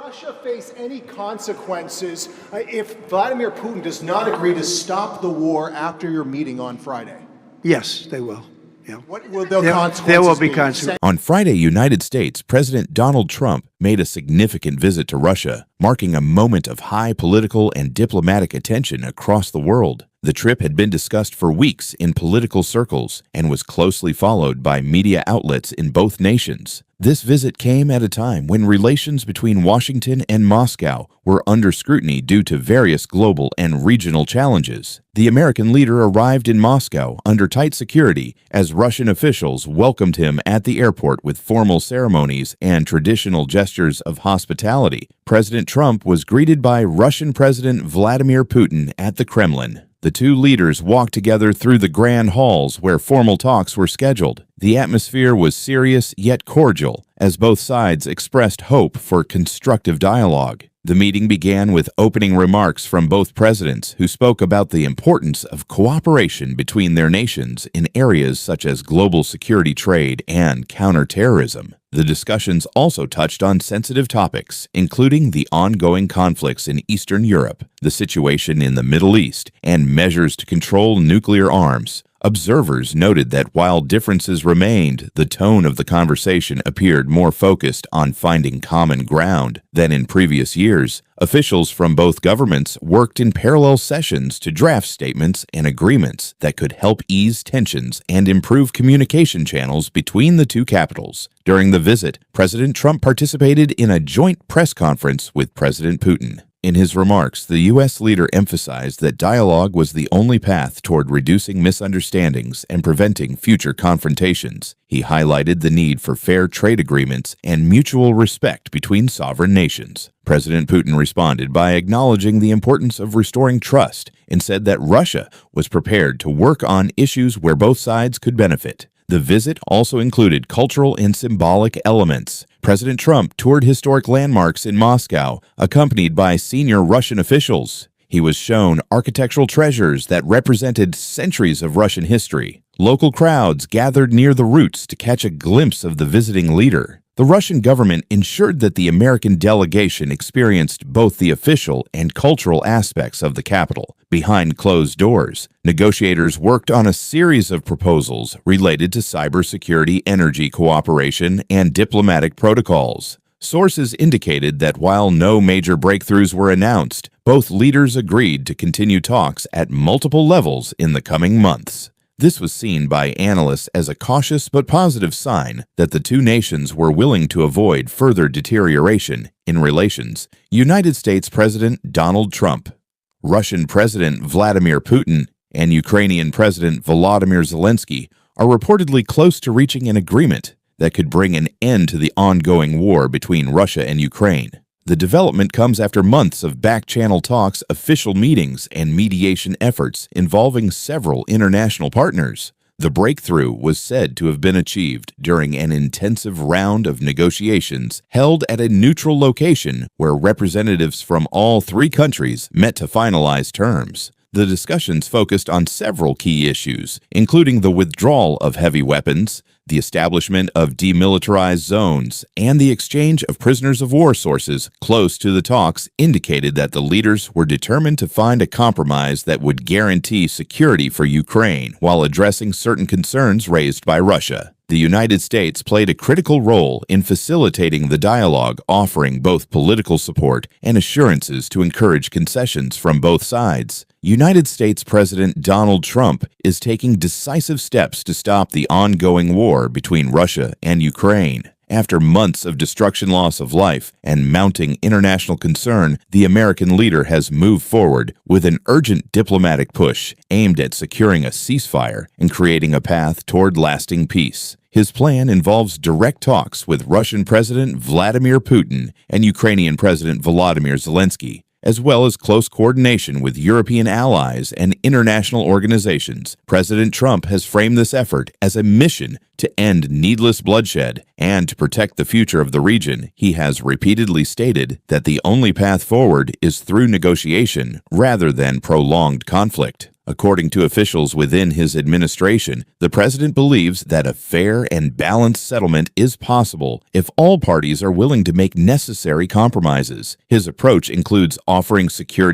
Russia face any consequences if Vladimir Putin does not agree to stop the war after your meeting on Friday? Yes, they will. Yeah. What will the consequences There will be be? consequences. On Friday, United States President Donald Trump made a significant visit to Russia, marking a moment of high political and diplomatic attention across the world. The trip had been discussed for weeks in political circles and was closely followed by media outlets in both nations. This visit came at a time when relations between Washington and Moscow were under scrutiny due to various global and regional challenges. The American leader arrived in Moscow under tight security as Russian officials welcomed him at the airport with formal ceremonies and traditional gestures of hospitality. President Trump was greeted by Russian President Vladimir Putin at the Kremlin. The two leaders walked together through the grand halls where formal talks were scheduled. The atmosphere was serious yet cordial, as both sides expressed hope for constructive dialogue. The meeting began with opening remarks from both presidents, who spoke about the importance of cooperation between their nations in areas such as global security, trade, and counterterrorism. The discussions also touched on sensitive topics, including the ongoing conflicts in Eastern Europe, the situation in the Middle East, and measures to control nuclear arms. Observers noted that while differences remained, the tone of the conversation appeared more focused on finding common ground than in previous years. Officials from both governments worked in parallel sessions to draft statements and agreements that could help ease tensions and improve communication channels between the two capitals. During the visit, President Trump participated in a joint press conference with President Putin. In his remarks, the U.S. leader emphasized that dialogue was the only path toward reducing misunderstandings and preventing future confrontations. He highlighted the need for fair trade agreements and mutual respect between sovereign nations. President Putin responded by acknowledging the importance of restoring trust and said that Russia was prepared to work on issues where both sides could benefit. The visit also included cultural and symbolic elements. President Trump toured historic landmarks in Moscow, accompanied by senior Russian officials. He was shown architectural treasures that represented centuries of Russian history. Local crowds gathered near the routes to catch a glimpse of the visiting leader. The Russian government ensured that the American delegation experienced both the official and cultural aspects of the capital. Behind closed doors, negotiators worked on a series of proposals related to cybersecurity, energy cooperation, and diplomatic protocols. Sources indicated that while no major breakthroughs were announced, both leaders agreed to continue talks at multiple levels in the coming months. This was seen by analysts as a cautious but positive sign that the two nations were willing to avoid further deterioration in relations. United States President Donald Trump, Russian President Vladimir Putin, and Ukrainian President Volodymyr Zelensky are reportedly close to reaching an agreement that could bring an end to the ongoing war between Russia and Ukraine. The development comes after months of back-channel talks, official meetings, and mediation efforts involving several international partners. The breakthrough was said to have been achieved during an intensive round of negotiations held at a neutral location where representatives from all three countries met to finalize terms. The discussions focused on several key issues, including the withdrawal of heavy weapons, the establishment of demilitarized zones, and the exchange of prisoners of war. Sources close to the talks indicated that the leaders were determined to find a compromise that would guarantee security for Ukraine while addressing certain concerns raised by Russia. The United States played a critical role in facilitating the dialogue, offering both political support and assurances to encourage concessions from both sides. United States President Donald Trump is taking decisive steps to stop the ongoing war between Russia and Ukraine. After months of destruction, loss of life, and mounting international concern, the American leader has moved forward with an urgent diplomatic push aimed at securing a ceasefire and creating a path toward lasting peace. His plan involves direct talks with Russian President Vladimir Putin and Ukrainian President Volodymyr Zelensky, as well as close coordination with European allies and international organizations. President Trump has framed this effort as a mission to end needless bloodshed and to protect the future of the region. He has repeatedly stated that the only path forward is through negotiation rather than prolonged conflict. According to officials within his administration, the president believes that a fair and balanced settlement is possible if all parties are willing to make necessary compromises. His approach includes offering security